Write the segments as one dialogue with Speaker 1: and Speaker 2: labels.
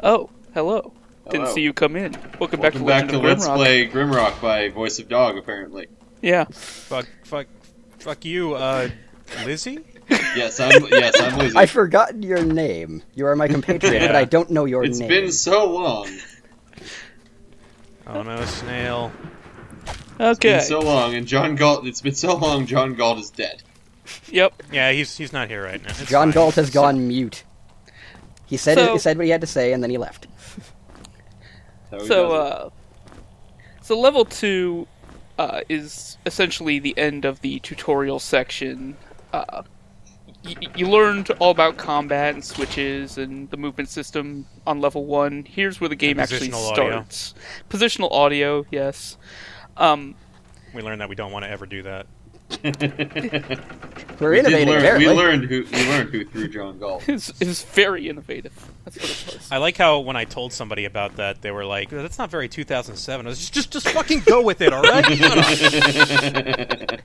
Speaker 1: Oh, hello. Didn't
Speaker 2: Hello.
Speaker 1: see you come in. Welcome back to
Speaker 2: Welcome back
Speaker 1: Legend
Speaker 2: to
Speaker 1: of
Speaker 2: Let's
Speaker 1: Grimrock.
Speaker 2: Play Grimrock by VoiceOfDog, apparently.
Speaker 1: Yeah.
Speaker 3: Fuck you, Lizzie?
Speaker 2: Yes, I'm Lizzie.
Speaker 4: I've forgotten your name. You are my compatriot,
Speaker 3: Yeah.
Speaker 4: but I don't know your
Speaker 2: It's
Speaker 4: name.
Speaker 2: been so long.
Speaker 3: Oh no, snail.
Speaker 1: Okay.
Speaker 2: It's been so long, and John Galt. It's been so long. John Galt is dead.
Speaker 1: Yep.
Speaker 3: Yeah, he's not here right now. It's
Speaker 4: John
Speaker 3: fine.
Speaker 4: Galt has gone mute. He said
Speaker 1: So-
Speaker 4: he said what he had to say, and then he left.
Speaker 2: So, he does
Speaker 1: So level 2 is essentially the end of the tutorial section. You learned all about combat and switches and the movement system on level 1. Here's where the game actually
Speaker 3: positional audio.
Speaker 1: starts. Positional audio, yes.
Speaker 3: We learned that we don't want to ever do that.
Speaker 2: it.
Speaker 4: We're
Speaker 2: We did
Speaker 4: innovating,
Speaker 2: learn-
Speaker 4: apparently.
Speaker 2: we learned who threw John Galt.
Speaker 1: It was very innovative. That's what it was.
Speaker 3: I like how when I told somebody about that, they were like, "That's not very 2007." I was just fucking go with it, all right? Shut up.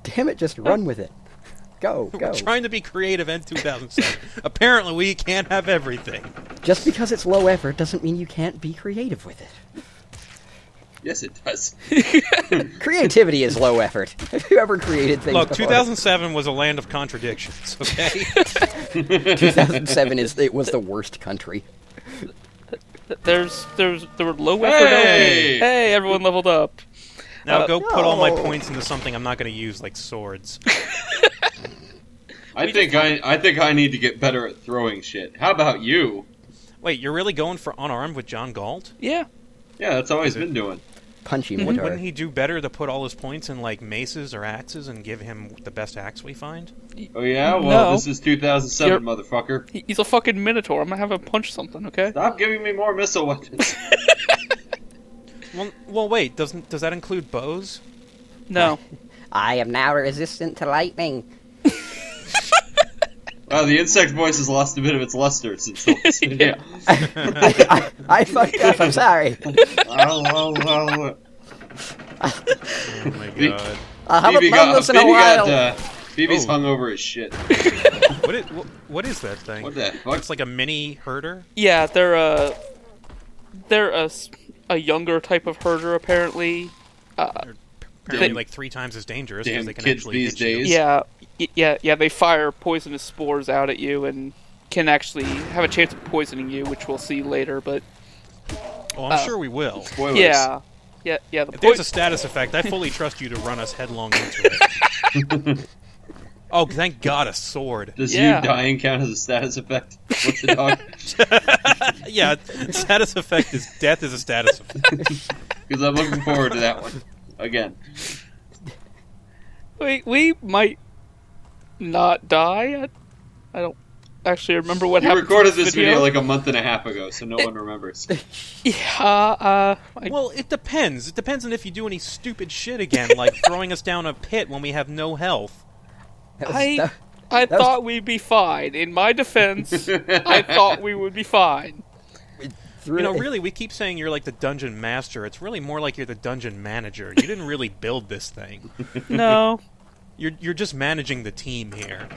Speaker 4: Damn it, just run with it. Go, go.
Speaker 3: We're trying to be creative in 2007. Apparently, we can't have everything.
Speaker 4: Just because it's low effort doesn't mean you can't be creative with it.
Speaker 2: Yes, it does.
Speaker 4: Creativity is low effort. Have you ever created things
Speaker 3: Look,
Speaker 4: before?
Speaker 3: 2007 was a land of contradictions. Okay.
Speaker 4: 2007 was the worst country.
Speaker 1: There were low effort.
Speaker 2: Hey!
Speaker 1: Hey, everyone leveled up.
Speaker 3: Now go put all my
Speaker 4: no.
Speaker 3: points into something I'm not going to use, like swords.
Speaker 2: I think I need to get better at throwing shit. How about you?
Speaker 3: Wait, you're really going for unarmed with John Galt?
Speaker 1: Yeah.
Speaker 2: Yeah, that's all he's been doing.
Speaker 4: Punchy
Speaker 1: Mhm.
Speaker 4: mortar.
Speaker 3: Wouldn't he do better to put all his points in like maces or axes and give him the best axe we find?
Speaker 2: Oh yeah, well
Speaker 1: No.
Speaker 2: this is 2007, motherfucker.
Speaker 1: He's a fucking minotaur. I'm gonna have him punch something, okay?
Speaker 2: Stop giving me more missile weapons.
Speaker 3: Well, wait. Does that include bows?
Speaker 1: No.
Speaker 4: I am now resistant to lightning.
Speaker 2: Wow, the insect voice has lost a bit of its luster since the last video.
Speaker 4: I fucked up, I'm sorry.
Speaker 2: Oh.
Speaker 3: Oh my god.
Speaker 4: I haven't
Speaker 2: Phoebe
Speaker 4: done this in a while.
Speaker 2: Phoebe's
Speaker 3: Oh.
Speaker 2: hungover as shit.
Speaker 3: What is that thing?
Speaker 2: What the fuck?
Speaker 3: It's like a mini herder.
Speaker 1: Yeah, they're a younger type of herder apparently.
Speaker 3: Apparently,
Speaker 1: They-
Speaker 3: like 3 times as dangerous
Speaker 2: Damn
Speaker 3: because they can
Speaker 2: kids
Speaker 3: actually
Speaker 2: these
Speaker 3: hit you.
Speaker 2: days.
Speaker 1: Yeah. They fire poisonous spores out at you and can actually have a chance of poisoning you, which we'll see later. But
Speaker 3: Oh, I'm sure we will.
Speaker 2: Spoilers.
Speaker 1: yeah. The
Speaker 3: If there's a status effect, I fully trust you to run us headlong into it. Oh, thank God, a sword.
Speaker 2: Does
Speaker 1: Yeah.
Speaker 2: you dying count as a status effect? What's the dog?
Speaker 3: Yeah, status effect is death is a status effect.
Speaker 2: Because I'm looking forward to that one. Again.
Speaker 1: we might not die. I don't actually remember what
Speaker 2: You
Speaker 1: happened. to
Speaker 2: recorded this video like a month and a half ago, so no one remembers.
Speaker 1: Yeah.
Speaker 3: Well, it depends. It depends on if you do any stupid shit again, like throwing us down a pit when we have no health.
Speaker 1: I
Speaker 4: was-
Speaker 1: thought we'd be fine. In my defense, I thought we would be fine.
Speaker 3: You know, really, we keep saying you're like the dungeon master. It's really more like you're the dungeon manager. You didn't really build this thing.
Speaker 1: No.
Speaker 3: You're just managing the team here.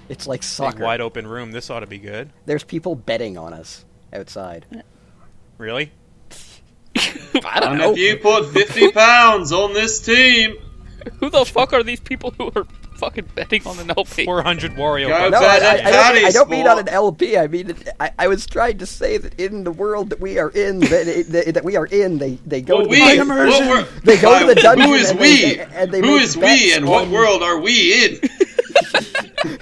Speaker 4: It's like
Speaker 3: Big
Speaker 4: soccer.
Speaker 3: wide open room. This ought to be good.
Speaker 4: There's people betting on us outside.
Speaker 3: Really?
Speaker 1: I don't
Speaker 2: And
Speaker 1: know.
Speaker 2: if you put 50 pounds on this team,
Speaker 1: Who the fuck are these people who are fucking betting on an LP?
Speaker 3: 400 Wario.
Speaker 2: Go
Speaker 3: bucks.
Speaker 4: No,
Speaker 2: bet
Speaker 4: I
Speaker 2: at Patty
Speaker 4: I don't mean
Speaker 2: Sport.
Speaker 4: on an LP. I mean, I was trying to say that in the world that we are in, that we are in, they go
Speaker 2: well,
Speaker 4: to
Speaker 2: we,
Speaker 4: the
Speaker 3: immersion.
Speaker 2: what
Speaker 4: They go to the dungeon
Speaker 2: Who is
Speaker 4: and
Speaker 2: we?
Speaker 4: they
Speaker 2: Who
Speaker 4: make
Speaker 2: is we
Speaker 4: bets
Speaker 2: and what
Speaker 4: on-
Speaker 2: world are we in?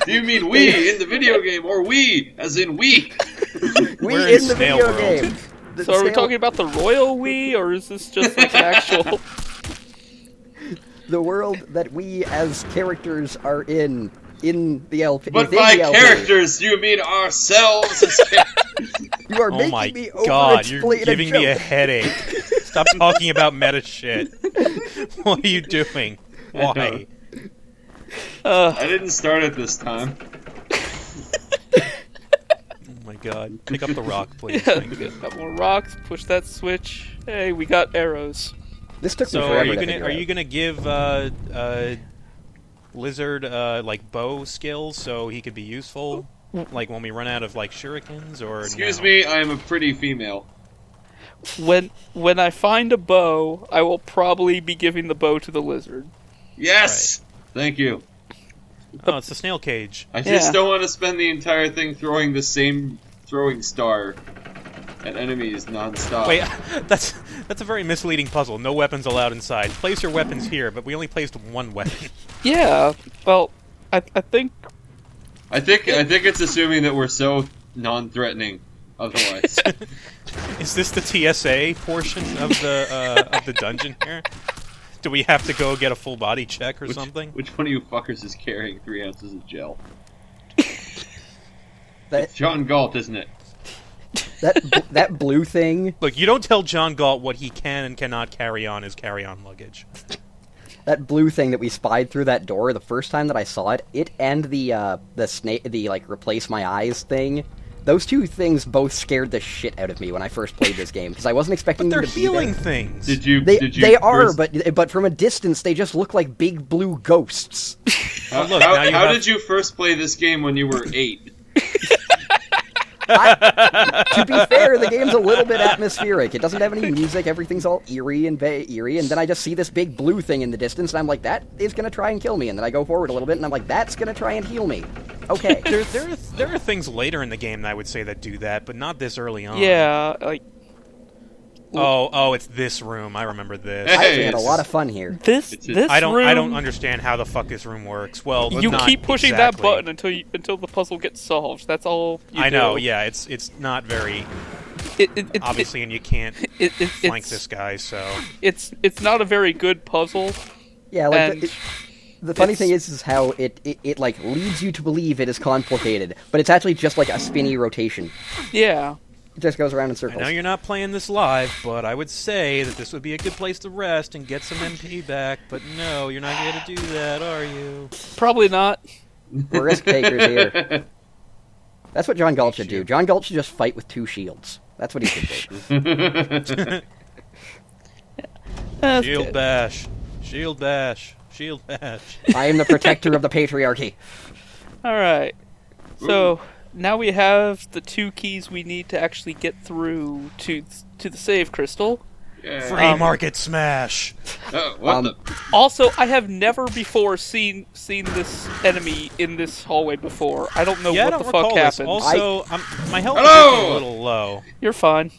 Speaker 2: Do you mean we in the video game or we as in we?
Speaker 4: we
Speaker 3: We're
Speaker 4: in
Speaker 3: in
Speaker 4: the
Speaker 3: snail
Speaker 4: video
Speaker 3: world.
Speaker 4: game. The
Speaker 1: So are we
Speaker 4: snail-
Speaker 1: talking about the royal we, or is this just like an actual...
Speaker 4: the world that we as characters are in the LP?
Speaker 2: But
Speaker 4: within
Speaker 2: by
Speaker 4: the LP.
Speaker 2: characters, you mean ourselves as characters.
Speaker 4: You are
Speaker 3: Oh
Speaker 4: making
Speaker 3: my
Speaker 4: me
Speaker 3: god, you're
Speaker 4: over-explain
Speaker 3: giving me a
Speaker 4: joke.
Speaker 3: headache. Stop talking about meta shit. What are you doing? Why?
Speaker 2: I didn't start it this time.
Speaker 3: Oh my god. Pick up the rock, please. Thank you.
Speaker 1: Got more rocks, push that switch. Hey, we got arrows.
Speaker 4: This took me
Speaker 3: So
Speaker 4: forever
Speaker 3: are you
Speaker 4: to
Speaker 3: gonna
Speaker 4: figure
Speaker 3: are
Speaker 4: out.
Speaker 3: you gonna give lizard like bow skills, so he could be useful, like when we run out of like shurikens? Or
Speaker 2: Excuse
Speaker 3: no?
Speaker 2: me, I am a pretty female.
Speaker 1: When I find a bow, I will probably be giving the bow to the lizard.
Speaker 2: Yes! Thank you.
Speaker 3: Oh, it's the snail cage.
Speaker 2: I just
Speaker 1: Yeah.
Speaker 2: don't want to spend the entire thing throwing the same throwing star at enemies non-stop.
Speaker 3: Wait, that's a very misleading puzzle. No weapons allowed inside. Place your weapons here, but we only placed one weapon.
Speaker 1: Yeah, well, I think
Speaker 2: I think it's assuming that we're so non-threatening. Otherwise,
Speaker 3: Is this the TSA portion of the dungeon here? Do we have to go get a full body check or something?
Speaker 2: which one of you fuckers is carrying 3 ounces of gel?
Speaker 4: That
Speaker 2: It's John Galt, isn't it?
Speaker 4: that blue thing,
Speaker 3: Look, you don't tell John Galt what he can and cannot carry on his carry-on luggage.
Speaker 4: that blue thing that we spied through that door. The first time that I saw it, it and the snake, the like replace my eyes thing. Those two things both scared the shit out of me when I first played this game because I wasn't expecting
Speaker 3: They're
Speaker 4: them to be
Speaker 3: healing
Speaker 4: there.
Speaker 3: things.
Speaker 2: Did you?
Speaker 4: They are,
Speaker 2: first-
Speaker 4: but from a distance, they just look like big blue ghosts.
Speaker 2: How,
Speaker 3: look,
Speaker 2: how-
Speaker 3: now you
Speaker 2: how
Speaker 3: have-
Speaker 2: did you first play this game when you were 8?
Speaker 4: To be fair, the game's a little bit atmospheric. It doesn't have any music. Everything's all eerie and eerie. And then I just see this big blue thing in the distance, and I'm like, that is going to try and kill me. And then I go forward a little bit, and I'm like, that's going to try and heal me. Okay.
Speaker 3: There are things later in the game that I would say that do that, but not this early on.
Speaker 1: yeah, like
Speaker 3: Oh, it's this room. I remember this.
Speaker 4: I actually
Speaker 2: Hey,
Speaker 4: had a
Speaker 2: it's-
Speaker 4: lot of fun here.
Speaker 1: this
Speaker 2: It's a-
Speaker 1: this
Speaker 3: I don't
Speaker 1: room,
Speaker 3: understand how the fuck this room works. Well,
Speaker 1: you
Speaker 3: not
Speaker 1: keep pushing
Speaker 3: exactly.
Speaker 1: that button until the puzzle gets solved. That's all you
Speaker 3: I
Speaker 1: do.
Speaker 3: know, yeah, it's not very
Speaker 1: It
Speaker 3: obviously, and you can't flank this guy, so
Speaker 1: it's not a very good puzzle.
Speaker 4: Yeah, like
Speaker 1: And
Speaker 4: the funny
Speaker 1: it's-
Speaker 4: thing is how it like leads you to believe it is complicated, but it's actually just like a spinny rotation.
Speaker 1: Yeah.
Speaker 4: It just goes around in
Speaker 3: I
Speaker 4: circles.
Speaker 3: know you're not playing this live, but I would say that this would be a good place to rest and get some MP back. But no, you're not going to do that, are you?
Speaker 1: Probably not.
Speaker 4: We're risk takers here. That's what John Galt should do. John Galt should just fight with 2 shields. That's what he should do.
Speaker 1: That's
Speaker 3: Shield
Speaker 1: good.
Speaker 3: bash, shield bash, shield bash.
Speaker 4: I am the protector of the patriarchy.
Speaker 1: All right. So now we have the 2 keys we need to actually get through to the save crystal.
Speaker 2: Yeah.
Speaker 3: Free market smash.
Speaker 2: Oh, what
Speaker 4: Um,
Speaker 2: the?
Speaker 1: Also, I have never before seen this enemy in this hallway before. I don't know
Speaker 3: Yeah, I
Speaker 1: what
Speaker 3: don't
Speaker 1: the
Speaker 3: recall
Speaker 1: fuck
Speaker 3: this.
Speaker 1: happened.
Speaker 3: Also, my health is
Speaker 2: Hello!
Speaker 3: a little low.
Speaker 1: You're fine.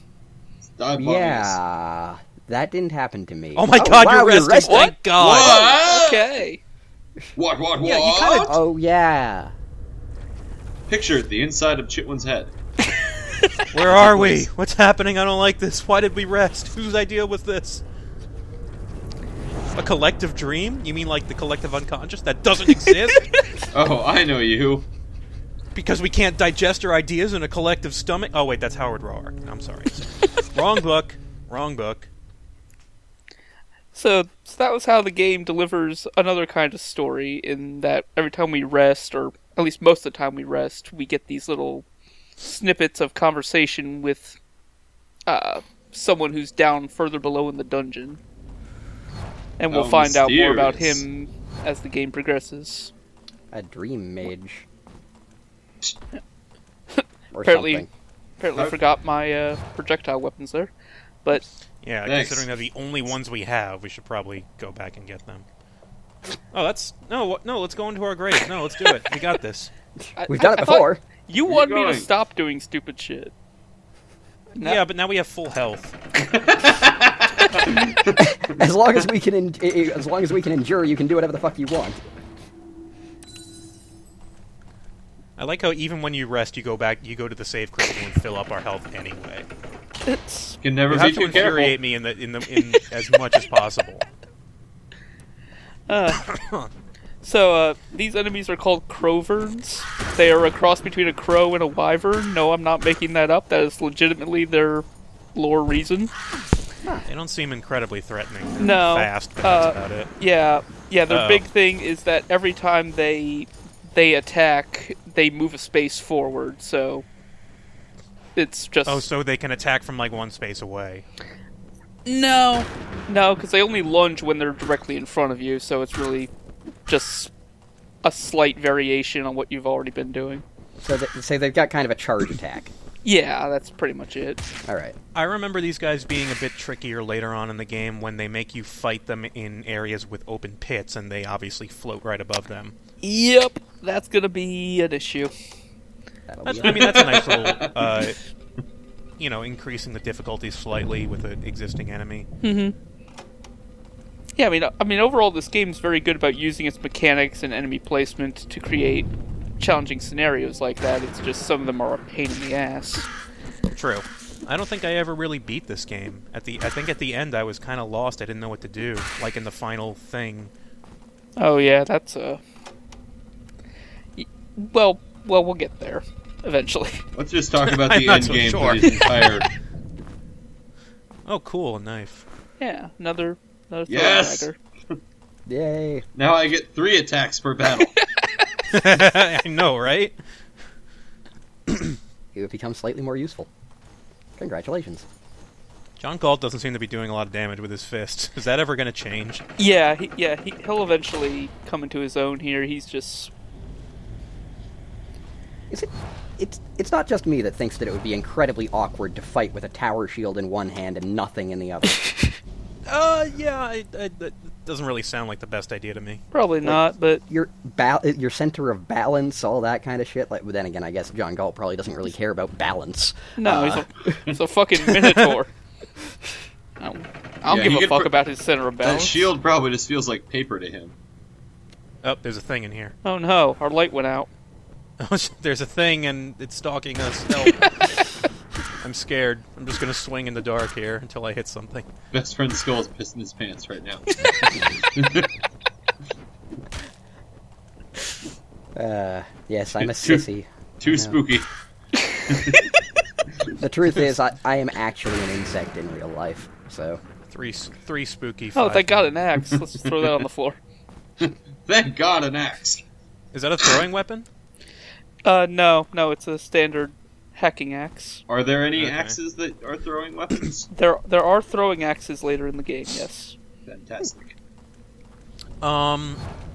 Speaker 2: Stop on this.
Speaker 4: Yeah, that didn't happen to me.
Speaker 3: Oh my god,
Speaker 4: wow,
Speaker 3: you're resting!
Speaker 4: resting.
Speaker 3: Thank God.
Speaker 2: What?
Speaker 1: Okay.
Speaker 2: What?
Speaker 3: Yeah, you kinda-
Speaker 4: Oh yeah.
Speaker 2: Picture the inside of Chitwin's head.
Speaker 3: Where are we? What's happening? I don't like this. Why did we rest? Whose idea was this? A collective dream? You mean like the collective unconscious that doesn't exist?
Speaker 2: Oh, I know you.
Speaker 3: Because we can't digest our ideas in a collective stomach? Oh wait, that's Howard Roark. I'm sorry. Wrong book. Wrong book.
Speaker 1: So that was how the game delivers another kind of story, in that every time we rest, or at least most of the time we rest, we get these little snippets of conversation with someone who's down further below in the dungeon. And we'll
Speaker 2: Oh,
Speaker 1: find out more about
Speaker 2: mysterious.
Speaker 1: him as the game progresses.
Speaker 4: A dream mage. Or
Speaker 1: Apparently-
Speaker 4: something.
Speaker 1: Apparently
Speaker 2: Oh.
Speaker 1: forgot my projectile weapons there. But
Speaker 3: Yeah,
Speaker 2: Thanks.
Speaker 3: considering they're the only ones we have, we should probably go back and get them. Oh, that's... No, let's go into our grave. No, let's do it. We got this.
Speaker 4: We've done it
Speaker 1: I thought
Speaker 4: before.
Speaker 1: you
Speaker 2: Where
Speaker 1: wanted
Speaker 2: you
Speaker 1: me to
Speaker 2: going?
Speaker 1: stop doing stupid shit. No.
Speaker 3: Yeah, but now we have full health.
Speaker 4: As long as we can, as long as we can endure, you can do whatever the fuck you want.
Speaker 3: I like how even when you rest, you go to the save crystal and fill up our health anyway.
Speaker 1: It's
Speaker 2: Can never
Speaker 3: You
Speaker 2: be
Speaker 3: have to
Speaker 2: too careful.
Speaker 3: infuriate me in as much as possible.
Speaker 1: So, these enemies are called crowverns. They are a cross between a crow and a wyvern. No, I'm not making that up. That is legitimately their lore reason.
Speaker 3: They don't seem incredibly threatening. They're
Speaker 1: No,
Speaker 3: fast, but that's about it.
Speaker 1: Yeah, their
Speaker 3: Uh-oh.
Speaker 1: big thing is that every time they attack, they move a space forward, so it's just...
Speaker 3: Oh, so they can attack from like one space away.
Speaker 1: No, because they only lunge when they're directly in front of you, so it's really just a slight variation on what you've already been doing.
Speaker 4: So they've got kind of a charge attack.
Speaker 1: Yeah, that's pretty much it.
Speaker 4: All right.
Speaker 3: I remember these guys being a bit trickier later on in the game when they make you fight them in areas with open pits, and they obviously float right above them.
Speaker 1: Yep, that's gonna be an issue.
Speaker 3: That's a nice little, increasing the difficulty slightly with an existing enemy.
Speaker 1: Mm-hmm. Yeah, I mean, overall, this game's very good about using its mechanics and enemy placement to create challenging scenarios like that. It's just some of them are a pain in the ass.
Speaker 3: True. I don't think I ever really beat this game. I think at the end I was kind of lost. I didn't know what to do. Like in the final thing.
Speaker 1: Oh yeah, that's Well, we'll get there eventually.
Speaker 2: Let's just talk about the
Speaker 3: not
Speaker 2: end
Speaker 3: so
Speaker 2: game
Speaker 3: sure.
Speaker 2: for his entire.
Speaker 3: Oh, cool, a knife.
Speaker 1: Yeah, another
Speaker 2: Yes!
Speaker 1: dagger.
Speaker 4: Yay.
Speaker 2: Now I get 3 attacks per battle.
Speaker 3: I know, right?
Speaker 4: It would become slightly more useful. Congratulations.
Speaker 3: John Galt doesn't seem to be doing a lot of damage with his fist. Is that ever going to change?
Speaker 1: Yeah, he'll eventually come into his own here. He's just...
Speaker 4: It's not just me that thinks that it would be incredibly awkward to fight with a tower shield in one hand and nothing in the other.
Speaker 3: That doesn't really sound like the best idea to me.
Speaker 1: Probably not, but...
Speaker 4: Your center of balance, all that kind of shit. Like, but then again, I guess John Galt probably doesn't really care about balance.
Speaker 1: No, he's a fucking minotaur. I don't give a fuck about his center of
Speaker 2: That
Speaker 1: balance.
Speaker 2: shield probably just feels like paper to him.
Speaker 3: Oh, there's a thing in here.
Speaker 1: Oh no, our light went out.
Speaker 3: There's a thing and it's stalking us. Help. I'm scared. I'm just gonna swing in the dark here until I hit something.
Speaker 2: BestFriendSkull is pissing his pants right now.
Speaker 4: Yes, I'm a sissy.
Speaker 2: Too spooky.
Speaker 4: The truth is, I am actually an insect in real life, so...
Speaker 3: Three spooky.
Speaker 1: Oh,
Speaker 3: 5
Speaker 1: they got an axe. Let's just throw that on the floor.
Speaker 2: Thank God, an axe.
Speaker 3: Is that a throwing weapon?
Speaker 1: No, it's a standard hacking axe.
Speaker 2: Are there any
Speaker 3: Okay.
Speaker 2: axes that are throwing weapons?
Speaker 1: There are throwing axes later in the game, yes.
Speaker 2: Fantastic.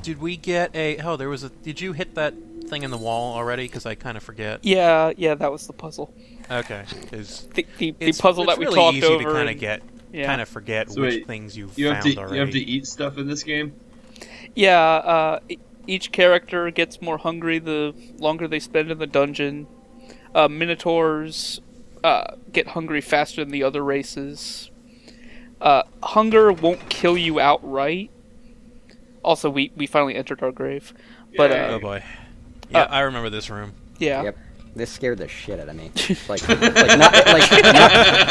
Speaker 3: Did we get a... Oh, there was a... Did you hit that thing in the wall already? Because I kind of forget.
Speaker 1: Yeah, that was the puzzle.
Speaker 3: Okay, because...
Speaker 1: The puzzle that we
Speaker 3: really
Speaker 1: talked
Speaker 3: easy
Speaker 1: over.
Speaker 3: to kind of
Speaker 1: and-
Speaker 3: get...
Speaker 1: yeah.
Speaker 3: Kind of forget
Speaker 2: So
Speaker 3: which
Speaker 2: wait,
Speaker 3: things you've
Speaker 2: You
Speaker 3: found
Speaker 2: have to
Speaker 3: already.
Speaker 2: you have to eat stuff in this game.
Speaker 1: Yeah, each character gets more hungry the longer they spend in the dungeon. Minotaurs get hungry faster than the other races. Hunger won't kill you outright. Also, we finally entered our grave. But
Speaker 2: Yay.
Speaker 3: Oh boy. Yeah, I remember this room.
Speaker 1: yeah.
Speaker 4: Yep. This scared the shit out of me.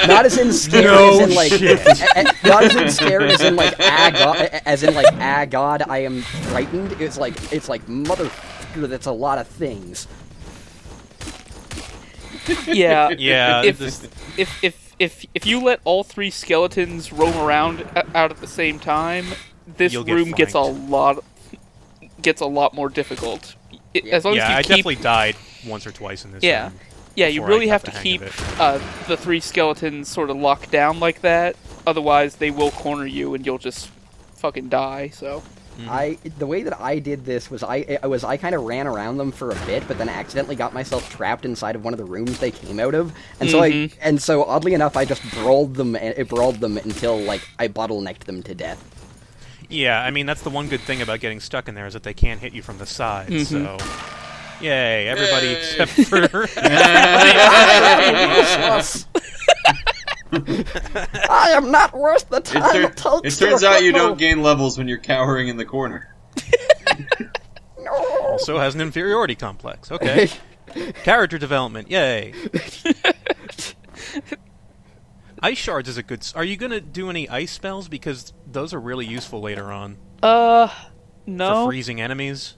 Speaker 4: Not as in scared
Speaker 3: No
Speaker 4: as in like
Speaker 3: shit.
Speaker 4: not as in scared as in like god I am frightened. It's like motherfucker, that's a lot of things.
Speaker 1: Yeah.
Speaker 3: Yeah,
Speaker 1: If you let all 3 skeletons roam around out at the same time, this
Speaker 3: You'll get
Speaker 1: room gets a
Speaker 3: flanked.
Speaker 1: lot more difficult. As long
Speaker 3: yeah,
Speaker 1: as you
Speaker 3: I
Speaker 1: keep,
Speaker 3: definitely died once or twice in this
Speaker 1: Yeah.
Speaker 3: room.
Speaker 1: Yeah, you
Speaker 3: before I
Speaker 1: really
Speaker 3: got
Speaker 1: have
Speaker 3: the
Speaker 1: to
Speaker 3: hang
Speaker 1: keep
Speaker 3: of
Speaker 1: the 3 skeletons sort of locked down like that. Otherwise, they will corner you and you'll just fucking die. So
Speaker 4: The way that I did this was I kind of ran around them for a bit, but then accidentally got myself trapped inside of one of the rooms they came out of, and so oddly enough I just brawled them until like I bottlenecked them to death.
Speaker 3: Yeah, I mean, that's the one good thing about getting stuck in there is that they can't hit you from the side, so... Yay, everybody
Speaker 2: Yay.
Speaker 3: except for...
Speaker 4: I am not worth the time it
Speaker 2: Turns out you don't gain levels when you're cowering in the corner.
Speaker 3: Also has an inferiority complex. Okay. Character development, yay. Ice shards is a good... Are you going to do any ice spells? Because those are really useful later on.
Speaker 1: no.
Speaker 3: For freezing enemies.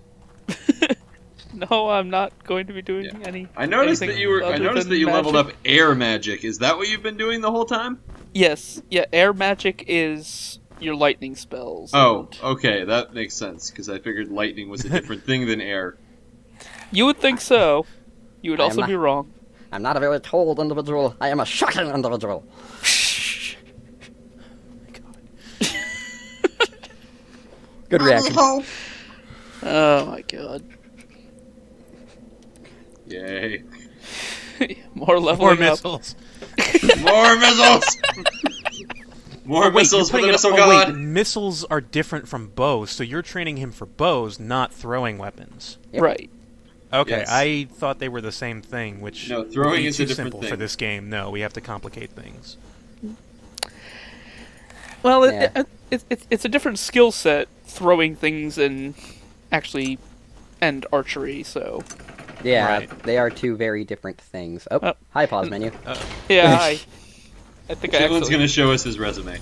Speaker 1: No, I'm not going to be doing any.
Speaker 2: I noticed that you leveled up
Speaker 1: magic.
Speaker 2: air magic. Is that what you've been doing the whole time?
Speaker 1: Yes, yeah. Air magic is your lightning spells.
Speaker 2: Oh, okay, that makes sense because I figured lightning was a different thing than air.
Speaker 1: You would think so. You would
Speaker 4: I am
Speaker 1: also
Speaker 4: not-
Speaker 1: be wrong.
Speaker 4: I'm not a very cold individual. I am a shocking individual. Good reaction.
Speaker 1: Oh my god.
Speaker 2: Yay.
Speaker 1: More leveling
Speaker 3: More
Speaker 1: up.
Speaker 3: missiles.
Speaker 2: More missiles! More missiles for the missile god!
Speaker 3: Wait, missiles are different from bows, so you're training him for bows, not throwing weapons.
Speaker 4: Yep.
Speaker 1: Right.
Speaker 3: Okay,
Speaker 2: Yes.
Speaker 3: I thought they were the same thing, which
Speaker 2: No,
Speaker 3: would
Speaker 2: throwing
Speaker 3: be
Speaker 2: is a
Speaker 3: too
Speaker 2: different
Speaker 3: simple
Speaker 2: thing.
Speaker 3: for this game. No, we have to complicate things.
Speaker 1: Well,
Speaker 4: Yeah.
Speaker 1: it's a different skill set, throwing things and archery. So
Speaker 4: Yeah,
Speaker 3: Right.
Speaker 4: they are two very different things. Oh,
Speaker 1: Oh.
Speaker 4: hi, pause menu.
Speaker 1: yeah, I think I
Speaker 2: Dylan's
Speaker 1: actually.
Speaker 2: gonna show us his resume.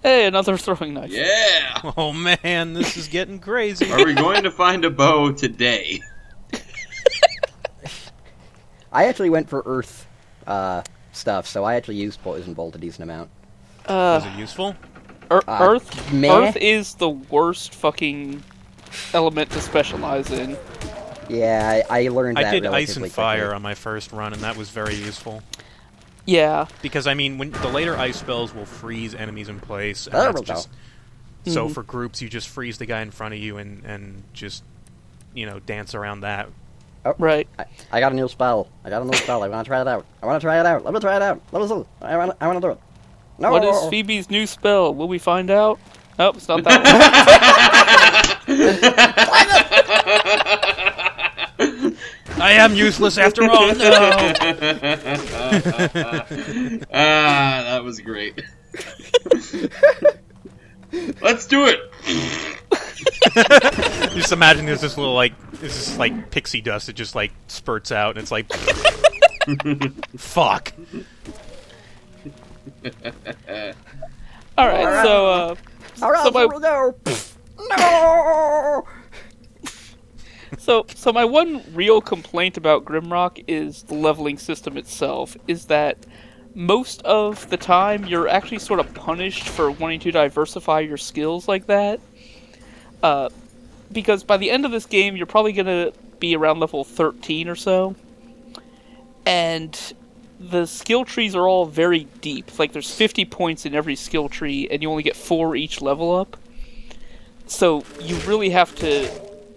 Speaker 1: Hey, another throwing knife.
Speaker 2: Yeah!
Speaker 3: Oh man, this is getting crazy.
Speaker 2: Are we going to find a bow today?
Speaker 4: I actually went for Earth stuff, so I actually used Poison Bolt a decent amount.
Speaker 3: Was it useful?
Speaker 1: Earth.
Speaker 4: meh.
Speaker 1: Earth is the worst fucking element to specialize in.
Speaker 4: Yeah, I learned that
Speaker 3: I did ice
Speaker 4: relatively
Speaker 3: and fire
Speaker 4: quickly.
Speaker 3: on my first run, and that was very useful.
Speaker 1: Yeah.
Speaker 3: Because I mean, when the later ice spells will freeze enemies in place, and
Speaker 4: There
Speaker 3: that's
Speaker 4: we go.
Speaker 3: just so
Speaker 1: Mhm.
Speaker 3: for groups, you just freeze the guy in front of you and just dance around that.
Speaker 1: Right.
Speaker 4: I got a new spell. I want to try it out. Let me try it out. I want to do it. No.
Speaker 1: What is Phoebe's new spell? Will we find out? Nope, it's not that
Speaker 3: I am useless after all. No.
Speaker 2: Ah, that was great. Let's do it!
Speaker 3: Just imagine there's this little pixie dust that just like spurts out, and it's like, fuck.
Speaker 1: All right. So,
Speaker 4: All right,
Speaker 1: so my-
Speaker 4: here we go. No.
Speaker 1: So my one real complaint about Grimrock is the leveling system itself. Is that most of the time you're actually sort of punished for wanting to diversify your skills like that. Because by the end of this game, you're probably gonna be around level 13 or so, and the skill trees are all very deep. Like there's 50 points in every skill tree, and you only get 4 each level up. So you really have to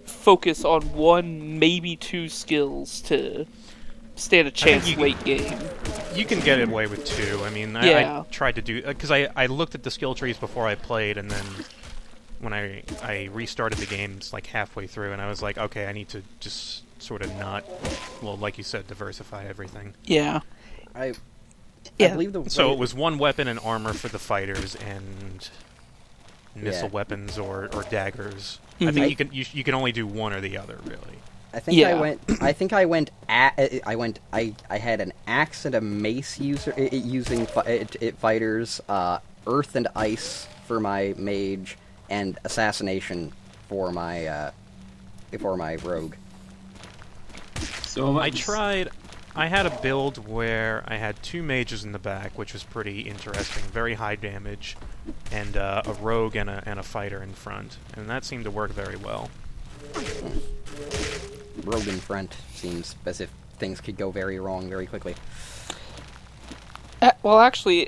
Speaker 1: focus on 1, maybe 2 skills to stand a chance
Speaker 3: you-
Speaker 1: late game.
Speaker 3: You can get away with 2. I mean,
Speaker 1: Yeah.
Speaker 3: I tried to do because I looked at the skill trees before I played, and then when I restarted the games like halfway through, and I was like, okay, I need to just sort of not, well, like you said, diversify everything.
Speaker 1: Yeah.
Speaker 4: I
Speaker 1: Yeah.
Speaker 4: believe the
Speaker 3: So
Speaker 4: way-
Speaker 3: it was 1 weapon and armor for the fighters, and missile
Speaker 4: Yeah.
Speaker 3: weapons or daggers.
Speaker 1: Mhm.
Speaker 3: I think you can only do one or the other, really.
Speaker 4: I think
Speaker 1: Yeah.
Speaker 4: I had an axe and a mace using fighters, earth and ice for my mage, and assassination for my rogue.
Speaker 2: So
Speaker 3: I had a build where I had 2 mages in the back, which was pretty interesting, very high damage, and a rogue and a fighter in front, and that seemed to work very well.
Speaker 4: Rogue in front seems as if things could go very wrong very quickly.
Speaker 1: Well, actually,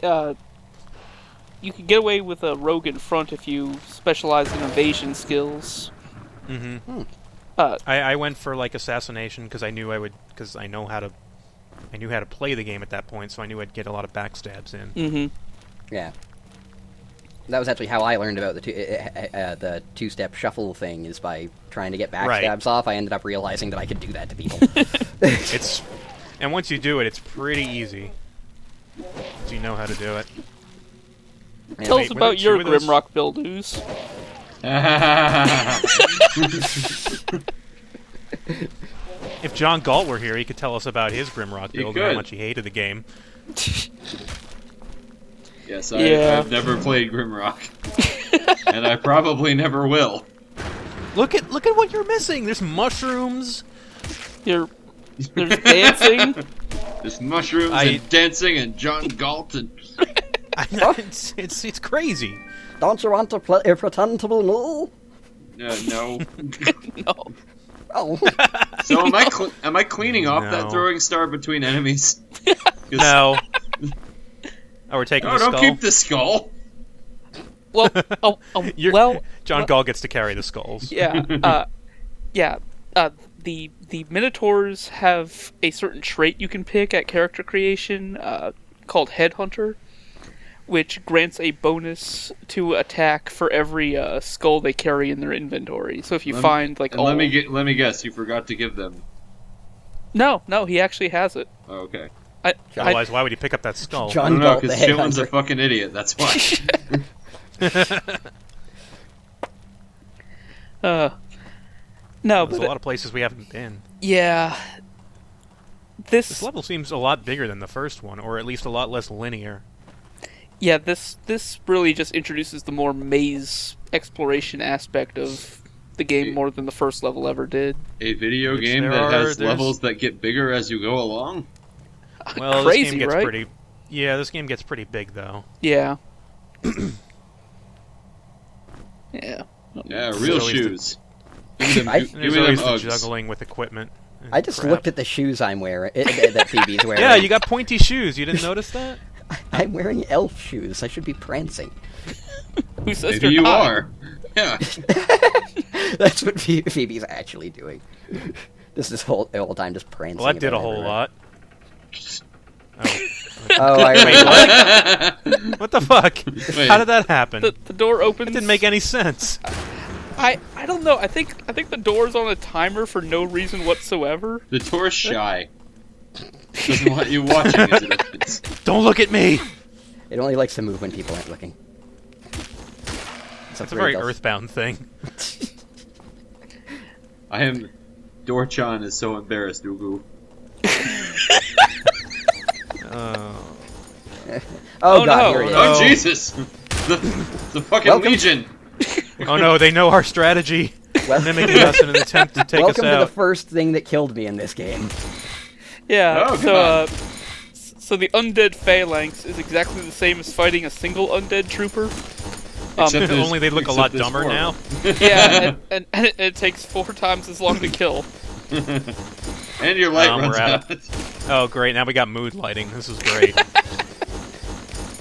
Speaker 1: you can get away with a rogue in front if you specialize in evasion skills.
Speaker 3: Mm-hmm.
Speaker 1: Uh,
Speaker 3: I went for like assassination because I knew I would, because I knew how to play the game at that point, so I knew I'd get a lot of backstabs in.
Speaker 1: mm-hmm.
Speaker 4: Yeah. That was actually how I learned about the two-step shuffle thing, is by trying to get backstabs off. I ended up realizing that I could do that to people.
Speaker 3: And once you do it, it's pretty easy. So you know how to do it.
Speaker 1: Tell
Speaker 3: wait,
Speaker 1: us
Speaker 3: were
Speaker 1: about
Speaker 3: there
Speaker 1: your
Speaker 3: 2 of those?
Speaker 1: Grimrock build news.
Speaker 3: If John Galt were here, he could tell us about his Grimrock
Speaker 2: He
Speaker 3: build and how
Speaker 2: could.
Speaker 3: much he hated the game.
Speaker 2: Yes,
Speaker 1: Yeah.
Speaker 2: I've never played Grimrock. And I probably never will.
Speaker 3: Look at what you're missing. There's mushrooms.
Speaker 1: There's dancing.
Speaker 2: There's mushrooms and dancing and John Galt and...
Speaker 3: It's crazy.
Speaker 4: Don't you want to pretend to be me?
Speaker 2: no.
Speaker 1: No.
Speaker 4: Oh.
Speaker 2: So am I cleaning off that
Speaker 3: No.
Speaker 2: throwing star between enemies? 'Cause-
Speaker 3: No. Oh, we're taking
Speaker 2: No,
Speaker 3: the
Speaker 2: don't
Speaker 3: skull.
Speaker 2: keep the skull.
Speaker 1: well,
Speaker 3: John Gall gets to carry the skulls.
Speaker 1: yeah, yeah. The Minotaurs have a certain trait you can pick at character creation called Headhunter, which grants a bonus to attack for every skull they carry in their inventory. So if you find like
Speaker 2: let me guess, you forgot to give them.
Speaker 1: No, he actually has it.
Speaker 2: Oh, okay.
Speaker 3: Otherwise, why would he pick up that skull?
Speaker 2: I
Speaker 4: John
Speaker 2: don't know,
Speaker 4: Galt, the
Speaker 2: because Chillin's a
Speaker 4: headhunter.
Speaker 2: fucking idiot. That's why.
Speaker 1: No,
Speaker 3: There's
Speaker 1: but
Speaker 3: a lot of places we haven't been.
Speaker 1: yeah,
Speaker 3: This level seems a lot bigger than the first one, or at least a lot less linear.
Speaker 1: yeah, this really just introduces the more maze exploration aspect of the game more than the first level ever did.
Speaker 2: A video
Speaker 3: Which
Speaker 2: game
Speaker 3: there
Speaker 2: that has
Speaker 3: there's-
Speaker 2: levels that get bigger as you go along.
Speaker 3: Well,
Speaker 1: Crazy,
Speaker 3: this game gets
Speaker 1: right?
Speaker 3: pretty. Yeah, this game gets pretty big though.
Speaker 1: Yeah. Yeah.
Speaker 2: Yeah, real
Speaker 3: always
Speaker 2: shoes. Give me them,
Speaker 4: I-
Speaker 2: give
Speaker 3: And there's
Speaker 2: me them
Speaker 3: always the
Speaker 2: Uggs.
Speaker 3: juggling with equipment. and
Speaker 4: I just
Speaker 3: crap.
Speaker 4: looked at the shoes I'm wearing, that Phoebe's wearing.
Speaker 3: Yeah, you got pointy shoes. You didn't notice that?
Speaker 4: I'm wearing elf shoes. I should be prancing.
Speaker 1: Who says
Speaker 2: Maybe
Speaker 1: you're
Speaker 2: you
Speaker 1: not?
Speaker 2: are. Yeah.
Speaker 4: That's what Phoebe's actually doing. This whole time just prancing.
Speaker 3: Well, that did a
Speaker 4: about
Speaker 3: whole
Speaker 4: everywhere.
Speaker 3: lot. Oh.
Speaker 4: Oh, I
Speaker 3: Wait, what the fuck?
Speaker 2: Wait.
Speaker 3: How did that happen?
Speaker 1: The door opens.
Speaker 3: That didn't make any sense.
Speaker 1: I don't know. I think the door's on a timer for no reason whatsoever.
Speaker 2: The tour's shy. Doesn't want you watching as it opens.
Speaker 3: Don't look at me!
Speaker 4: It only likes to move when people aren't looking.
Speaker 3: That's a very Earthbound thing.
Speaker 2: I am... Dorchan is so embarrassed, Ugu.
Speaker 4: Oh,
Speaker 1: no,
Speaker 4: god, here he is.
Speaker 3: no.
Speaker 2: Oh, Jesus! The fucking
Speaker 4: Welcome-
Speaker 2: Legion!
Speaker 3: Oh no, they know our strategy.
Speaker 4: Well-
Speaker 3: Mimicking us in an attempt to take
Speaker 4: Welcome
Speaker 3: us
Speaker 4: to the
Speaker 3: out.
Speaker 4: first thing that killed me in this game.
Speaker 1: Yeah.
Speaker 2: Oh,
Speaker 1: so so the undead phalanx is exactly the same as fighting a single undead trooper.
Speaker 2: Except there's-
Speaker 3: Only they look a
Speaker 2: except
Speaker 3: lot
Speaker 2: there's
Speaker 3: dumber
Speaker 2: four of
Speaker 3: now.
Speaker 2: them.
Speaker 1: Yeah, and it takes 4 times as long to kill.
Speaker 2: And your light runs
Speaker 3: We're
Speaker 2: out.
Speaker 3: out. Oh great, now we got mood lighting. This is great.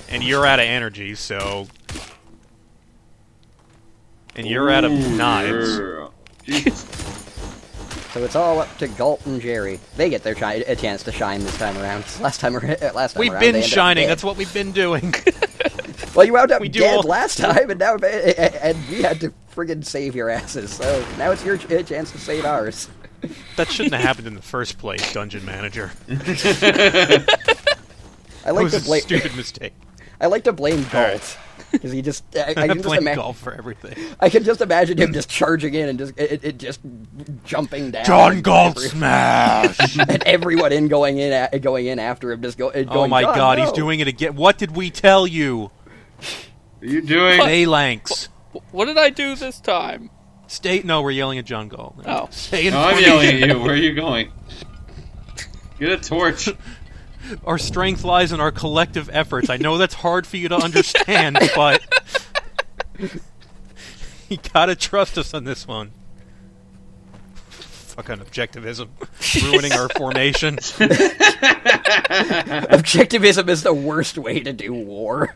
Speaker 3: And you're out of energy, so... And you're out of knives.
Speaker 2: Girl. Jesus.
Speaker 4: So it's all up to Galt and Jerry. They get their a chance to shine this time around. Last time
Speaker 3: We've
Speaker 4: around,
Speaker 3: been
Speaker 4: they ended up
Speaker 3: shining,
Speaker 4: dead.
Speaker 3: that's what we've been doing.
Speaker 4: Well, you wound up
Speaker 3: we do
Speaker 4: dead
Speaker 3: all-
Speaker 4: last time, and now and we had to friggin' save your asses. So now it's your chance to save ours.
Speaker 3: That shouldn't have happened in the first place, Dungeon Manager.
Speaker 4: I
Speaker 3: It
Speaker 4: like
Speaker 3: was
Speaker 4: to
Speaker 3: a
Speaker 4: blame.
Speaker 3: stupid mistake.
Speaker 4: I like to blame
Speaker 3: Alright.
Speaker 4: Galt because he just. I
Speaker 3: I
Speaker 4: can just
Speaker 3: blame
Speaker 4: imagine.
Speaker 3: golf for everything.
Speaker 4: I can just imagine him just charging in and just jumping down.
Speaker 3: John
Speaker 4: and
Speaker 3: Galt smash!
Speaker 4: and everyone going in after him, just going.
Speaker 3: Oh my
Speaker 4: "John,
Speaker 3: god,
Speaker 4: no."
Speaker 3: he's doing it again. What did we tell you?
Speaker 2: Are you doing...
Speaker 3: Phalanx.
Speaker 1: What did I do this time?
Speaker 3: Stay. No, we're yelling at John Galt.
Speaker 1: Oh.
Speaker 3: Stay in
Speaker 2: No, I'm
Speaker 3: formation.
Speaker 2: yelling at you. Where are you going? Get a torch.
Speaker 3: Our strength lies in our collective efforts. I know that's hard for you to understand, but you gotta trust us on this one. Fucking objectivism. Ruining our formation.
Speaker 4: Objectivism is the worst way to do war.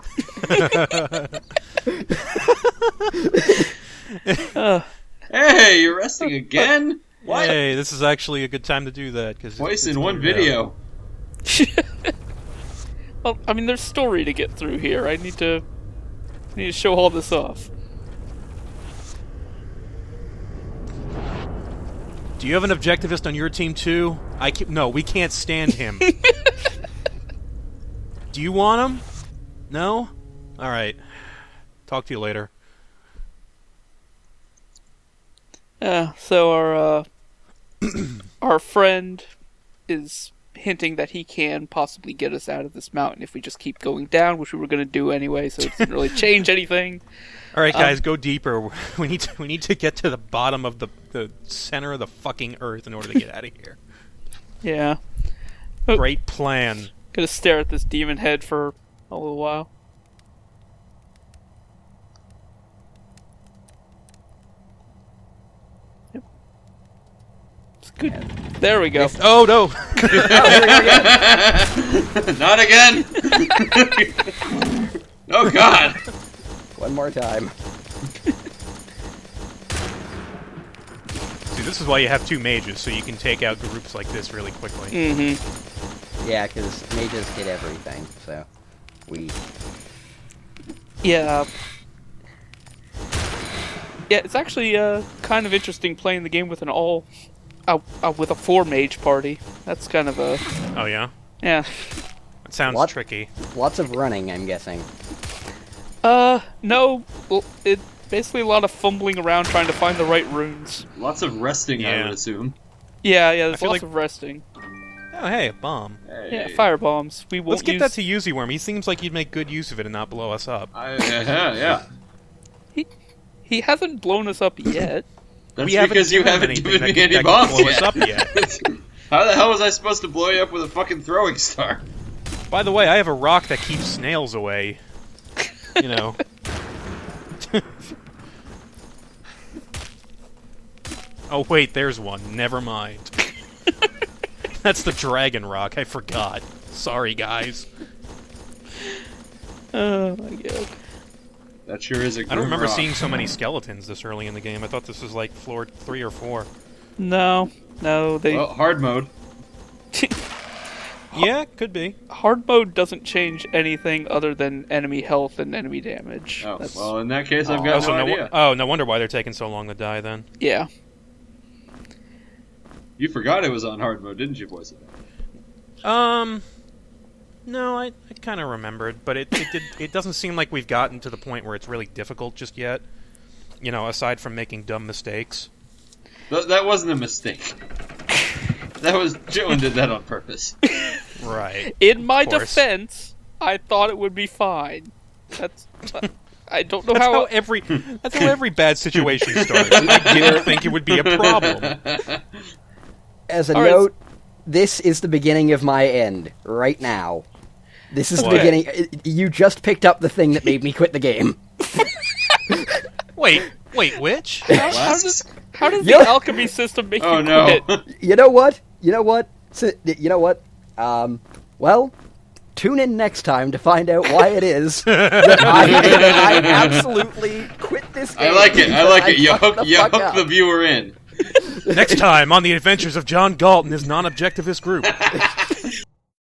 Speaker 2: Hey, you're resting again? What?
Speaker 3: Hey, this is actually a good time to do that. Cause
Speaker 2: Twice
Speaker 3: it's
Speaker 2: in one
Speaker 3: cleared out.
Speaker 2: video.
Speaker 1: Well, I mean, there's story to get through here. I need to show all this off.
Speaker 3: Do you have an objectivist on your team too? No, we can't stand him. Do you want him? No? Alright. Talk to you later.
Speaker 1: So our friend is hinting that he can possibly get us out of this mountain if we just keep going down, which we were going to do anyway, so it didn't really change anything.
Speaker 3: Alright guys, go deeper. We need to get to the bottom of the center of the fucking earth in order to get out of here.
Speaker 1: Yeah.
Speaker 3: Great plan.
Speaker 1: Gonna stare at this demon head for a little while. Yep. It's good. There we go.
Speaker 3: Oh no!
Speaker 2: Not again! Oh god!
Speaker 4: One more time.
Speaker 3: See, this is why you have two mages, so you can take out groups like this really quickly.
Speaker 1: Mm-hmm.
Speaker 4: Yeah, because mages hit everything, so we...
Speaker 1: Yeah. Yeah, it's actually kind of interesting playing the game with an with a 4-mage party. That's kind of a...
Speaker 3: Oh, yeah?
Speaker 1: Yeah.
Speaker 3: That sounds tricky.
Speaker 4: Lots of running, I'm guessing.
Speaker 1: No. Well, it basically a lot of fumbling around trying to find the right runes.
Speaker 2: Lots of resting, I
Speaker 3: Yeah.
Speaker 2: would assume.
Speaker 1: Yeah, there's
Speaker 3: feel
Speaker 1: lots
Speaker 3: like-
Speaker 1: of resting.
Speaker 3: Oh, hey, a bomb.
Speaker 2: Hey.
Speaker 1: Yeah, fire bombs. We won't
Speaker 3: Let's get
Speaker 1: use...
Speaker 3: that to UZWorm. He seems like he'd make good use of it and not blow us up.
Speaker 2: Yeah.
Speaker 1: He hasn't blown us up yet.
Speaker 2: That's
Speaker 3: We haven't
Speaker 2: because you
Speaker 3: given him
Speaker 2: haven't
Speaker 3: anything
Speaker 2: given
Speaker 3: that
Speaker 2: me
Speaker 3: could-
Speaker 2: any
Speaker 3: that could
Speaker 2: bombs
Speaker 3: blow us
Speaker 2: yet.
Speaker 3: up yet.
Speaker 2: How the hell was I supposed to blow you up with a fucking throwing star?
Speaker 3: By the way, I have a rock that keeps snails away. You know. Oh, wait, there's one. Never mind. That's the dragon rock. I forgot. Sorry, guys.
Speaker 1: Oh my god.
Speaker 2: That sure is a
Speaker 3: I don't remember
Speaker 2: Grimrock.
Speaker 3: seeing so many skeletons this early in the game. I thought this was like floor 3 or 4.
Speaker 1: No, they...
Speaker 2: Well, hard mode.
Speaker 3: Yeah, could be.
Speaker 1: Hard mode doesn't change anything other than enemy health and enemy damage.
Speaker 2: Oh,
Speaker 1: That's-
Speaker 2: well, in that case, I've
Speaker 3: Oh,
Speaker 2: got
Speaker 3: so
Speaker 2: no idea.
Speaker 3: no wonder why they're taking so long to die then.
Speaker 1: Yeah.
Speaker 2: You forgot it was on hard mode, didn't you, boys?
Speaker 3: No, I kind of remembered, but it doesn't seem like we've gotten to the point where it's really difficult just yet. You know, aside from making dumb mistakes.
Speaker 2: That wasn't a mistake. That was Joan did that on purpose.
Speaker 3: Right.
Speaker 1: In my
Speaker 3: course.
Speaker 1: defense, I thought it would be fine. That's... I don't know
Speaker 3: That's
Speaker 1: how...
Speaker 3: that's how every bad situation starts. I didn't think it would be a problem.
Speaker 4: As a
Speaker 1: All right,
Speaker 4: note, this is the beginning of my end, right now. This is the
Speaker 3: What?
Speaker 4: beginning... You just picked up the thing that made me quit the game.
Speaker 3: Wait, which?
Speaker 1: How does
Speaker 4: Yeah.
Speaker 1: the alchemy system make
Speaker 2: Oh
Speaker 1: you
Speaker 2: no.
Speaker 1: quit?
Speaker 4: You know what? Well, tune in next time to find out why it is that I absolutely quit this game.
Speaker 2: I like it. I like it. You
Speaker 4: fucked
Speaker 2: hook
Speaker 4: the fuck
Speaker 2: the
Speaker 4: up.
Speaker 2: viewer in.
Speaker 3: Next time on the adventures of John Galt and his non-objectivist group.